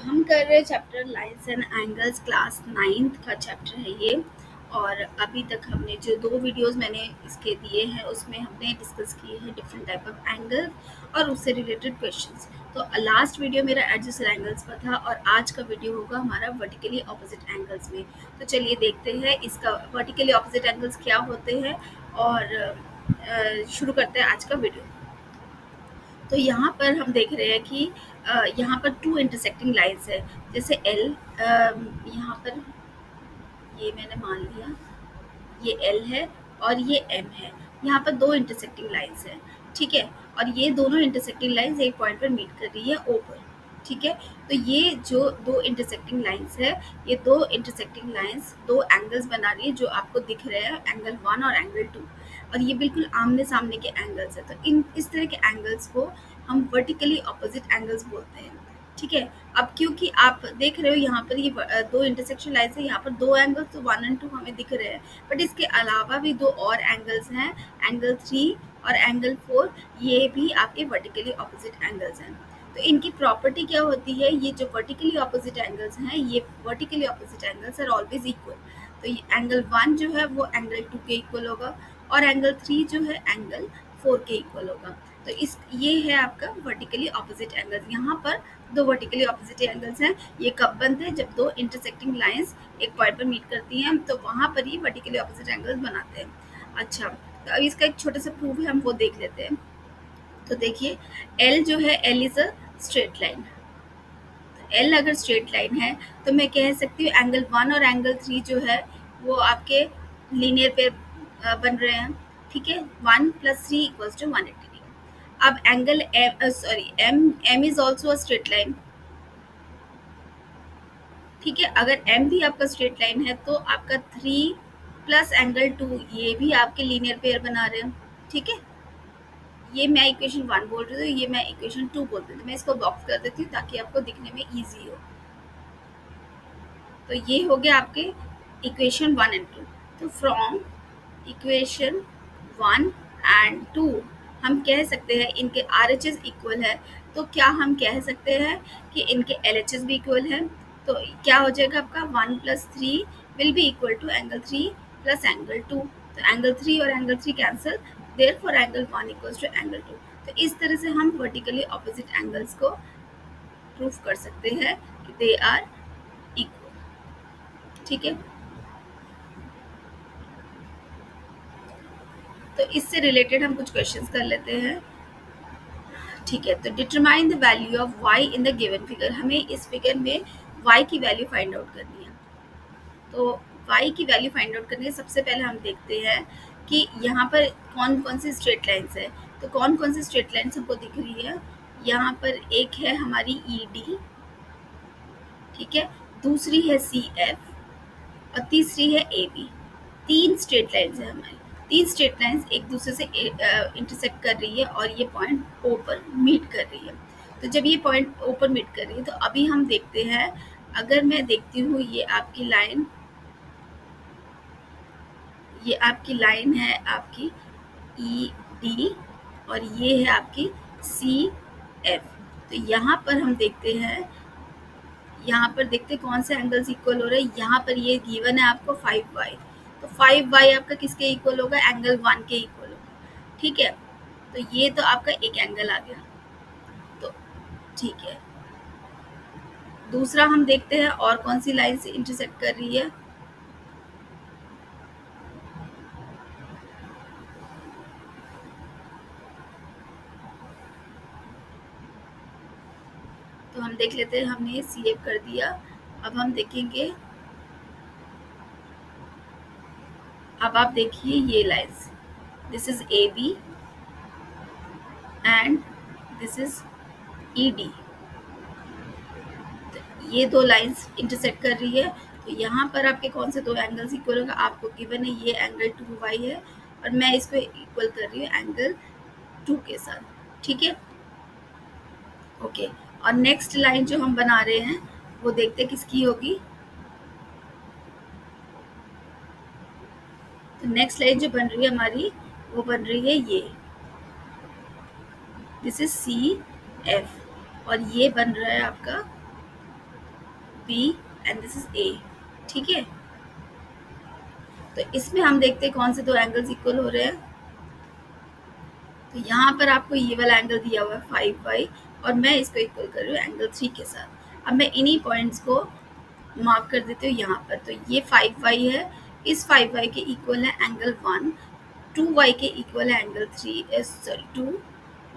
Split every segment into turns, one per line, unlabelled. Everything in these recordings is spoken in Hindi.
हम कर रहे हैं chapter lines and angles, class 9th का चैप्टर है ये। और अभी तक हमने जो 2 वीडियोस मैंने इसके दिए हैं उसमें हमने डिस्कस किए हैं डिफरेंट टाइप ऑफ एंगल और उससे रिलेटेड क्वेश्चंस। तो लास्ट वीडियो मेरा एडजस्टेड एंगल्स पर था और आज का वीडियो होगा हमारा वर्टिकली ऑपोजिट एंगल्स में। तो चलिए देखते हैं इसका वर्टिकली ऑपोजिट एंगल्स क्या होते हैं और शुरू करते हैं आज का वीडियो। तो यहाँ पर हम देख रहे हैं कि यहाँ पर 2 इंटरसेक्टिंग लाइन्स है। जैसे एल, यहाँ पर ये मैंने मान लिया ये एल है और ये एम है। यहाँ पर 2 इंटरसेक्टिंग लाइन्स हैं, ठीक है। और ये दोनों इंटरसेक्टिंग लाइन्स एक पॉइंट पर मीट कर रही है ओ पर, ठीक है। तो ये जो 2 इंटरसेक्टिंग लाइन्स है, ये 2 इंटरसेक्टिंग लाइन्स 2 एंगल्स बना रही है जो आपको दिख रहे हैं, एंगल 1 और एंगल 2। और ये बिल्कुल आमने सामने के एंगल्स है। तो इस तरह के एंगल्स को हम वर्टिकली ऑपोजिट एंगल्स बोलते हैं, ठीक है। अब क्योंकि आप देख रहे हो यहाँ पर ये 2 इंटरसेक्शन लाइन्स है, यहाँ पर 2 एंगल्स तो 1 एंड 2 हमें दिख रहे हैं, बट इसके अलावा भी 2 और एंगल्स हैं, एंगल 3 और एंगल 4। ये भी आपके वर्टिकली ऑपोजिट एंगल्स हैं। तो इनकी प्रॉपर्टी क्या होती है, ये जो वर्टिकली ऑपोजिट एंगल्स हैं, ये vertically opposite angles are always equal. तो ये एंगल 1 जो है वो एंगल 2 के इक्वल होगा और एंगल 3 जो है एंगल 4 के इक्वल होगा। तो ये है आपका वर्टिकली ऑपोजिट एंगल्स। यहाँ पर 2 वर्टिकली ऑपोजिट एंगल्स हैं। ये कब बनते हैं, जब 2 इंटरसेक्टिंग लाइंस एक पॉइंट पर मीट करती हैं, तो वहाँ पर ही वर्टिकली ऑपोजिट एंगल्स बनाते हैं। अच्छा, तो अब इसका एक छोटा सा प्रूफ है, हम वो देख लेते हैं। तो देखिए एल जो है, L is a straight line. L अगर स्ट्रेट लाइन है तो मैं कह सकती हूँ एंगल 1 और एंगल 3 जो है वो आपके लीनियर पे बन रहे हैं, ठीक है। 1 + 3 = 180। अब angle M is also a straight line, ठीक है। अगर एम भी आपका स्ट्रेट लाइन है तो आपका 3 + एंगल 2 ये भी आपके लीनियर पेयर बना रहे हैं, ठीक है। ये मैं इक्वेशन 1 बोल रही हूँ, ये मैं इक्वेशन 2 बोल रही हूँ। मैं इसको बॉक्स कर देती हूँ ताकि आपको दिखने में ईजी हो। तो ये हो गया आपके इक्वेशन 1 एंड 2। तो फ्रॉम इक्वेशन 1 एंड 2 हम कह सकते हैं इनके RHS इक्वल है। तो क्या हम कह सकते हैं कि इनके LHS भी इक्वल है। तो क्या हो जाएगा आपका 1 + 3 will be equal to angle 3 + angle 2। तो एंगल 3 और angle 3 cancel, therefore angle 1 = angle 2। तो इस तरह से हम वर्टिकली ऑपोजिट एंगल्स को प्रूफ कर सकते हैं कि दे आर इक्वल, ठीक है। तो इससे रिलेटेड हम कुछ क्वेश्चंस कर लेते हैं, ठीक है। तो determine the value of y in the given figure. हमें इस फिगर में y की वैल्यू फाइंड आउट करनी है। तो y की वैल्यू फाइंड आउट करनी है, सबसे पहले हम देखते हैं कि यहाँ पर कौन कौन सी स्ट्रेट लाइन्स है। तो कौन कौन सी स्ट्रेट लाइन्स हमको दिख रही है, यहाँ पर एक है हमारी ED, ठीक है, दूसरी है CF और तीसरी है AB। 3 स्ट्रेट लाइन्स है हमारी। 3 स्ट्रेट लाइन्स एक दूसरे से इंटरसेक्ट कर रही है और ये पॉइंट ओ पर मीट कर रही है। तो जब ये पॉइंट ओ पर मीट कर रही है तो अभी हम देखते हैं, अगर मैं देखती हूँ ये आपकी लाइन है आपकी ED और ये है आपकी CF। तो यहाँ पर हम देखते हैं, यहाँ पर देखते हैं कौन से एंगल्स इक्वल हो रहे हैं। यहाँ पर ये गिवन है आपको 5y। तो 5y आपका किसके इक्वल होगा, एंगल 1 के इक्वल होगा, ठीक है। तो ये तो आपका एक एंगल आ गया, तो ठीक है। दूसरा हम देखते हैं और कौन सी लाइन से इंटरसेक्ट कर रही है। तो हम देख लेते हैं, हमने CF कर दिया। अब हम देखेंगे, अब आप देखिए ये lines, this is AB and this is ED। ये 2 लाइंस इंटरसेक्ट कर रही है। तो यहाँ पर आपके कौन से 2 एंगल्स इक्वल होगा, आपको गिवन है ये एंगल 2y है और मैं इसको इक्वल कर रही हूँ एंगल 2 के साथ, ठीक है, ओके। और नेक्स्ट लाइन जो हम बना रहे हैं वो देखते हैं किसकी होगी। तो नेक्स्ट लाइन जो बन रही है हमारी वो बन रही है ये, दिस इज CF और ये बन रहा है आपका B and this is A. ठीक है, तो इसमें हम देखते हैं कौन से दो एंगल्स इक्वल हो रहे हैं। तो यहाँ पर आपको ये वाला एंगल दिया हुआ है 5y और मैं इसको इक्वल कर रही हूँ एंगल 3 के साथ। अब मैं इन्हीं पॉइंट्स को मार्क कर देती हूँ यहाँ पर। तो ये 5y है, इस 5y के इक्वल है एंगल 1, 2y के इक्वल है एंगल 2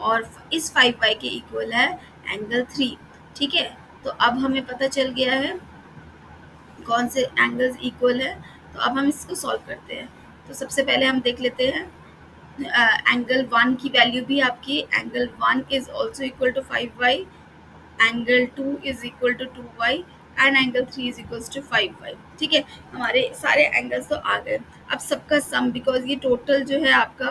और इस 5y के इक्वल है एंगल 3। ठीक है, तो अब हमें पता चल गया है कौन से एंगल्स इक्वल है। तो अब हम इसको सॉल्व करते हैं। तो सबसे पहले हम देख लेते हैं एंगल 1 की वैल्यू भी आपकी angle 1 is also equal to 5y, angle 2 is equal to 2y and angle 3 is equal to 5y। ठीक है, हमारे सारे एंगल्स तो आ गए। अब सबका सम, बिकॉज ये टोटल जो है आपका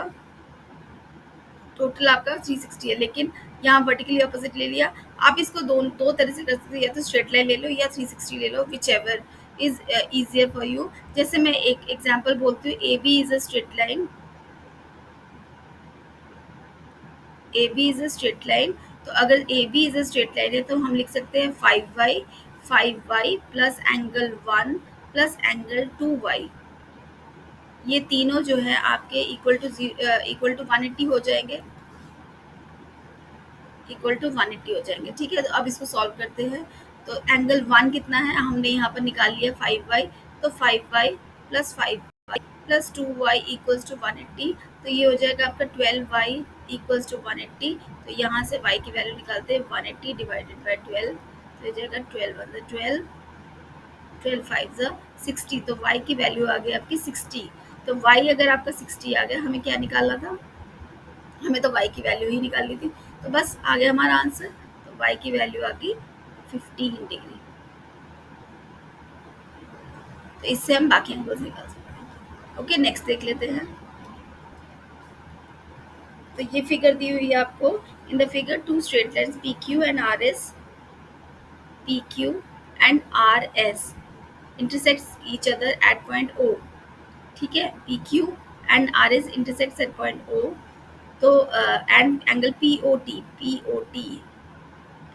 360 है, लेकिन यहाँ वर्टिकली ऑपोजिट ले लिया। आप इसको दो तरह से कर सकते हैं, या तो स्ट्रेट लाइन ले लो या 360 ले लो, whichever is easier for you. जैसे मैं एक एग्जाम्पल बोलती हूँ, A B is a straight line, A B is a straight line. तो अगर A B is a straight line है तो हम लिख सकते हैं 5y plus angle 1 plus angle 2y, ये तीनों जो है आपके इक्वल टू 180 हो जाएंगे, इक्वल टू 180 हो जाएंगे। ठीक है, तो अब इसको सॉल्व करते हैं। तो एंगल 1 कितना है, हमने यहाँ पर निकाल लिया 5y। तो 5y plus 2y equals to 180। तो ये हो जाएगा आपका 12y इक्वल्स टू 180। तो यहाँ से y की वैल्यू निकालते हैं 180 डिवाइडेड बाई 12, तो हो जाएगा 12 5 60। तो y की वैल्यू आ गई आपकी 60। तो y अगर आपका 60 आ गया, हमें क्या निकालना था, हमें तो y की वैल्यू ही निकालनी थी। तो बस आ गया हमारा आंसर। तो y की वैल्यू आ गई 15 डिग्री। तो इससे हम बाकी एंगल्स निकाल सकते हैं। ओके, नेक्स्ट देख लेते हैं। तो ये फिगर दी हुई है आपको। In the figure two straight lines P Q and R S intersects each other at point O. ठीक है, P Q and R S intersects at point O. तो and angle P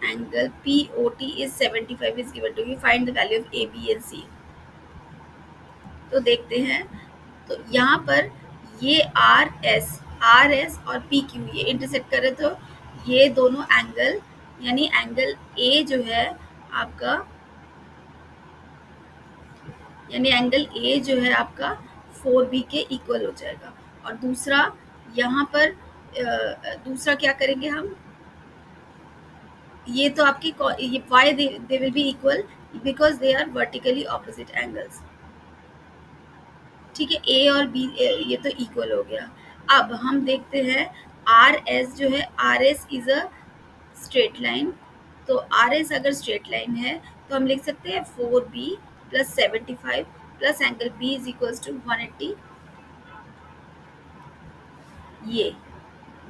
angle POT is 75 is given to you. Find the value of A, B and C. तो देखते हैं। तो यहाँ पर ये आर एस और पी क्यू ये इंटरसेक्ट करे, तो ये दोनों एंगल, यानी एंगल ए जो है आपका, यानी एंगल ए जो है आपका 4B के इक्वल हो जाएगा। और दूसरा यहाँ पर दूसरा क्या करेंगे हम, ये तो आपकी ये y they will be equal because they are vertically opposite angles. ठीक है, ए और बी ये तो इक्वल हो गया। अब हम देखते हैं आर एस जो है, R S is a straight line. तो आर एस अगर स्ट्रेट लाइन है तो हम लिख सकते हैं 4B plus 75 plus angle B is equals to 180। ये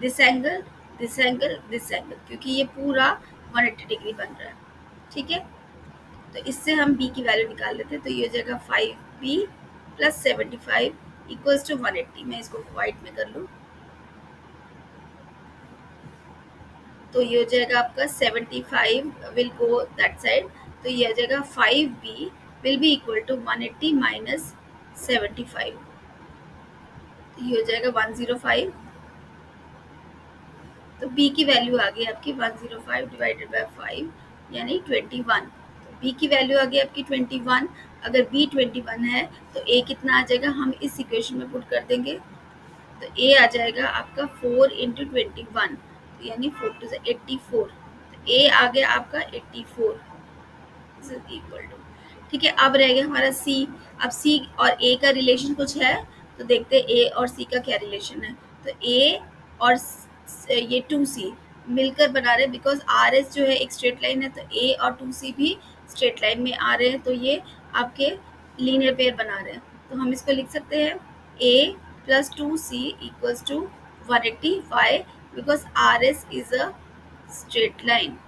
this angle this angle this angle, क्योंकि ये पूरा 180 डिग्री बन रहा है। ठीक है, तो इससे हम b की वैल्यू निकाल लेते हैं। तो ये हो जाएगा 5B प्लस 75 इक्वल्स टू 180। मैं इसको वाइट में कर लूँ, तो ये हो जाएगा आपका 75 विल गो दैट साइड। तो ये हो जाएगा 5B will be equal to 180 minus 75। तो ये हो जाएगा 105। तो b की वैल्यू आ गई आपकी 105 डिवाइडेड बाय 5 यानी 21। b की वैल्यू आ गई आपकी 21। अगर b 21 है तो a कितना आ जाएगा, हम इस इक्वेशन में पुट कर देंगे। तो a आ जाएगा आपका 4 इंटू 21, यानी 4 टू 84। तो a आ गया आपका 84 इक्वल टू। ठीक है, अब रह गया हमारा c। अब c और a का रिलेशन कुछ है, तो देखते हैं a और c का क्या रिलेशन है। तो a और ये 2c मिलकर बना रहे हैं, बिकॉज आर एस जो है एक स्ट्रेट लाइन है, तो a और 2c भी स्ट्रेट लाइन में आ रहे हैं, तो ये आपके लीनियर पेयर बना रहे हैं। तो हम इसको लिख सकते हैं a plus 2c equals to 180। Why? Because R S is a straight line.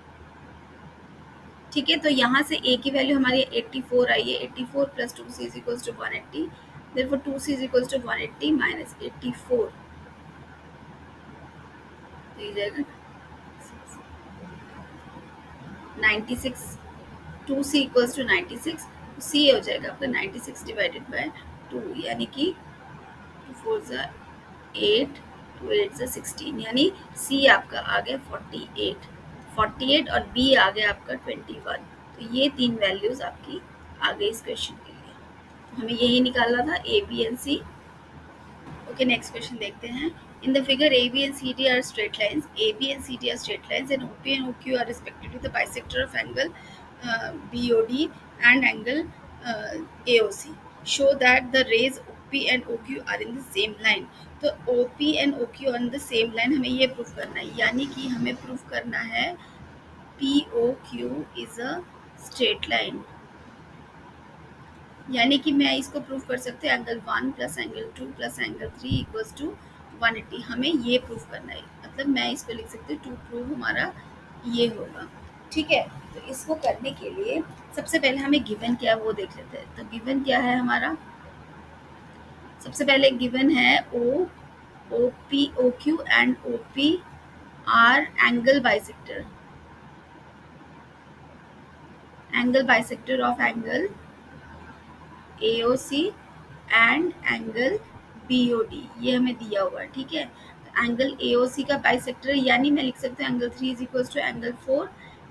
ठीक है, तो यहाँ से a की वैल्यू हमारी 84 आई है। 84 plus 2c is equals to 180। therefore 2c is equals to 180 minus 84। तो ये जाएगा 96 2c इक्वल्स टू 96, c हो जाएगा आपका 96 डिवाइडेड बाय 2, यानी कि 2 4 ज़ा 8, 2 8 ज़ा 16, यानी c आपका आ गया 48 और b आ गया आपका 21। तो ये तीन वैल्यूज आपकी आ गई इस क्वेश्चन के लिए। तो हमें यही निकालना था a b and c। Okay, next question देखते हैं। In the figure A B and C D are straight lines, A B and C D are straight lines and O P and O Q are respectively the bisector of angle B O D and angle A O C. Show that the rays O P and O Q are in the same line. तो O P and O Q on the same line हमें ये प्रूफ करना है, यानी कि हमें प्रूफ करना है P O Q is a straight line, यानी कि मैं इसको प्रूफ कर सकते हैं angle 1 plus angle 2 plus angle 3 equals to 180। हमें ये प्रूफ करना है, मतलब मैं इसको लिख सकती हूँ टू प्रूफ हमारा ये होगा। ठीक है, तो इसको करने के लिए सबसे पहले हमें गिवन क्या है वो देख लेते हैं। तो गिवन क्या है हमारा, सबसे पहले गिवन है O P O Q and O P R angle bisector of angle AOC and angle BOD, ये हमें दिया हुआ है। ठीक है, तो एंगल AOC का बाइसेक्टर, यानी मैं लिख सकती हूँ angle 3 is equals to angle 4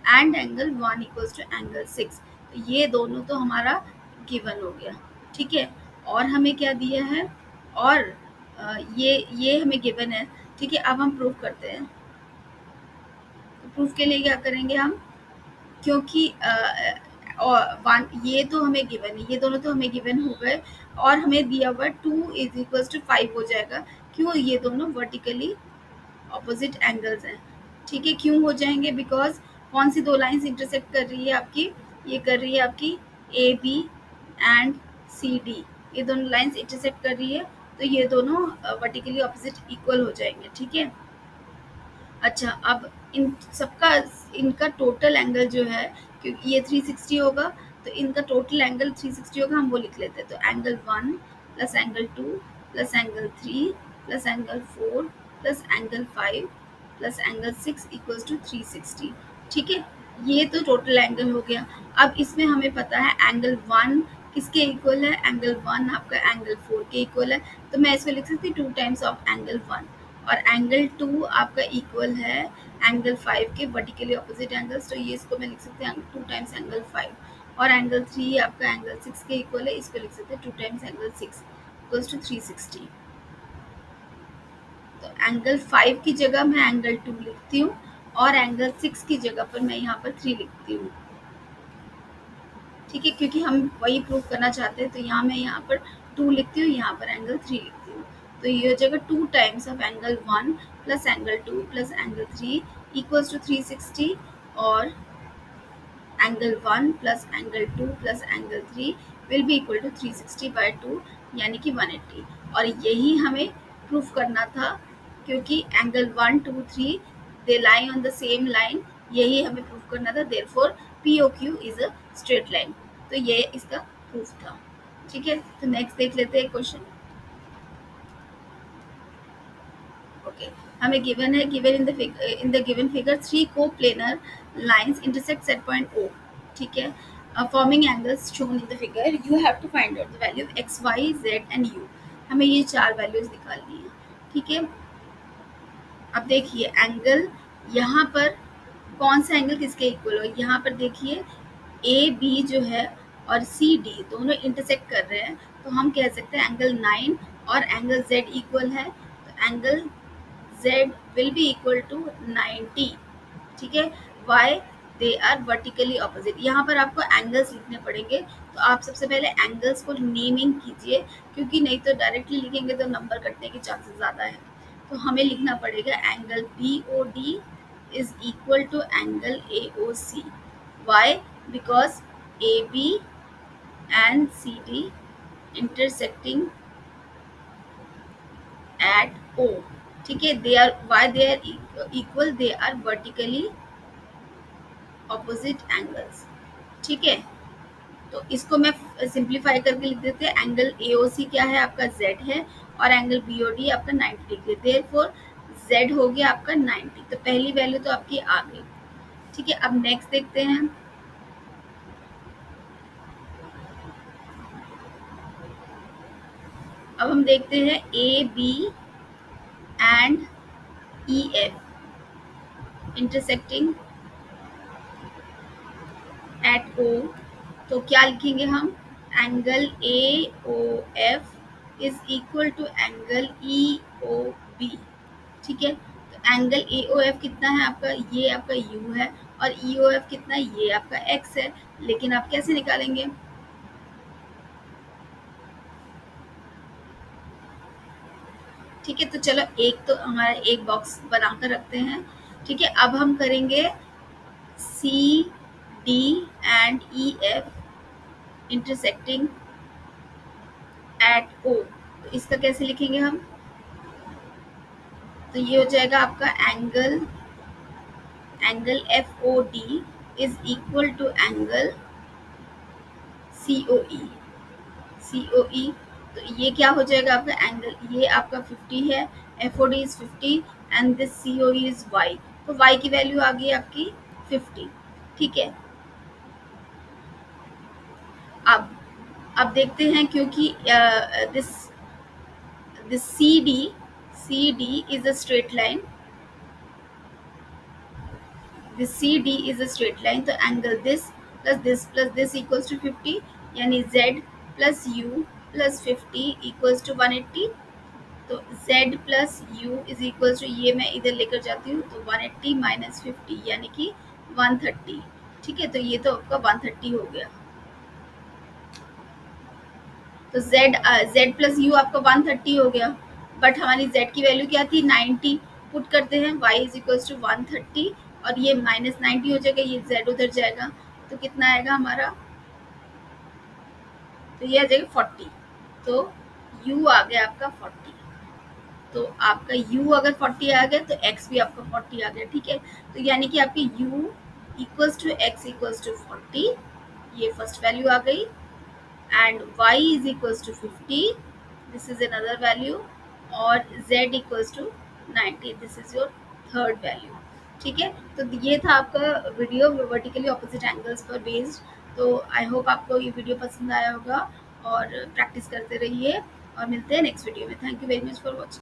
and angle 1 equals to angle 6। तो ये दोनों तो हमारा गिवन हो गया। ठीक है, और हमें क्या दिया है, और ये हमें गिवन है। ठीक है, अब हम प्रूफ करते हैं। तो प्रूफ के लिए क्या करेंगे हम, क्योंकि और ये तो हमें गिवन है, ये दोनों तो हमें गिवन हो गए, और हमें दिया हुआ 2 इज इक्वल्स टू 5 हो जाएगा। क्यों, ये दोनों वर्टिकली ऑपोजिट एंगल्स हैं। ठीक है, क्यों हो जाएंगे, बिकॉज कौन सी दो लाइंस इंटरसेक्ट कर रही है आपकी, ये कर रही है आपकी A B and C D, ये दोनों लाइंस इंटरसेक्ट कर रही है, तो ये दोनों वर्टिकली ऑपोजिट इक्वल हो जाएंगे। ठीक है, अच्छा, अब इन सबका इनका टोटल एंगल जो है, क्योंकि ये 360 होगा, तो इनका टोटल एंगल 360 होगा, हम वो लिख लेते हैं। तो angle 1 plus angle 2 plus angle 3 plus angle 4 plus angle 5 plus angle 6 equals to 360। ठीक है, ये तो टोटल एंगल हो गया। अब इसमें हमें पता है एंगल 1 किसके इक्वल है, एंगल 1 आपका एंगल 4 के इक्वल है, तो मैं इसमें लिख सकती हूँ 2 टाइम्स ऑफ एंगल 1, और एंगल 2 आपका इक्वल है एंगल 5 के वर्टिकली ऑपोजिट एंगल्स, तो ये इसको मैं लिख सकते हैं 2 टाइम्स एंगल 5, और एंगल 3 आपका एंगल 6 के इक्वल है, इसको लिख सकते हैं 2 टाइम्स एंगल 6 इक्वल्स टू 360। तो एंगल 5 की जगह मैं एंगल 2 लिखती हूँ, और एंगल 6 की जगह पर मैं यहाँ पर 3 लिखती हूँ। ठीक है, क्योंकि हम वही प्रूफ करना चाहते हैं, तो यहाँ पर 2 लिखती हूँ, यहाँ पर एंगल 3 लिखती हूँ। तो ये हो जाएगा 2 times of angle 1 plus angle 2 plus angle 3 equals to 360, और angle 1 plus angle 2 plus angle 3 will be equal to 360 by 2, यानी कि 180। और यही हमें प्रूफ करना था, क्योंकि angle 1 2 3 they lie on the same line, यही हमें प्रूफ करना था। Therefore POQ is a straight line. तो ये इसका प्रूफ था। ठीक है, तो नेक्स्ट देख लेते हैं क्वेश्चन। ओके, हमें गिवन है, given in the given figure 3 coplanar lines intersect at point O। ठीक है, forming angles shown in the figure, you have to find out the value of x y z and u। हमें ये चार वैल्यूज निकालनी है। ठीक है, अब देखिए एंगल, यहाँ पर कौन सा एंगल किसके इक्वल हो, यहाँ पर देखिए ए बी जो है और सी डी दोनों इंटरसेक्ट कर रहे हैं, तो हम कह सकते हैं एंगल 9 और एंगल z इक्वल है, तो angle z will be equal to 90। ठीक है, why they are vertically opposite। यहाँ पर आपको एंगल्स लिखने पड़ेंगे, तो आप सबसे पहले एंगल्स को नेमिंग कीजिए, क्योंकि नहीं तो डायरेक्टली लिखेंगे तो नंबर कटने के चांसेस ज़्यादा है। तो हमें लिखना पड़ेगा angle BOD is equal to angle AOC। why, because AB and CD intersecting at O। ठीक है, they are, why they are equal, they are vertically opposite angles। ठीक है, तो इसको मैं सिंप्लीफाई करके लिख देते हैं। एंगल AOC क्या है आपका, Z है, और एंगल BOD आपका 90 डिग्री। देयरफॉर Z हो गया आपका 90। तो पहली वैल्यू तो आपकी आ गई। ठीक है, अब नेक्स्ट देखते हैं। अब हम देखते हैं A B and E F intersecting at O. तो क्या लिखेंगे हम? Angle A O F is equal to angle E O B. ठीक है, तो एंगल ए ओ एफ कितना है आपका? ये आपका यू है, और ई ओ एफ कितना है? ये आपका एक्स है। लेकिन आप कैसे निकालेंगे? ठीक है, तो चलो एक तो हमारा एक बॉक्स बनाकर रखते हैं। ठीक है, अब हम करेंगे C D and E F intersecting at O. तो इसका कैसे लिखेंगे हम? तो ये हो जाएगा आपका angle angle F O D is equal to angle C O E. C O E, तो ये क्या हो जाएगा आपका एंगल? ये आपका 50 है, F O D is 50 and this C O E is y. तो वाई की वैल्यू आ गई आपकी 50। ठीक है, अब अब देखते हैं, क्योंकि this this C D is a straight line, this C D is a straight line. तो angle this plus equals to 50, यानी z plus U plus 50 equals to 180। तो z plus U is equals to, ये मैं इधर लेकर जाती हूँ, तो 180 माइनस 50 यानी कि 130। ठीक है, तो ये तो आपका 130 हो गया। तो z प्लस यू आपका 130 हो गया, बट हमारी z की वैल्यू क्या थी? 90। पुट करते हैं y इज इक्वल्स टू 130, और ये माइनस 90 हो जाएगा, ये z उधर जाएगा, तो कितना आएगा हमारा? तो ये आ जाएगा 40। तो u आ गया आपका 40। तो आपका u अगर 40 आ गया तो x भी आपका 40 आ गया। ठीक है, तो यानी कि आपकी u equals to x equals to 40, ये फर्स्ट वैल्यू आ गई, and y is equals to 50, this is another value, और z equals to 90, this is your third value। ठीक है, तो ये था आपका वीडियो वर्टिकली ऑपोजिट एंगल्स पर बेस्ड। तो आई होप आपको ये वीडियो पसंद आया होगा, और प्रैक्टिस करते रहिए, और मिलते हैं नेक्स्ट वीडियो में। Thank you very much for watching.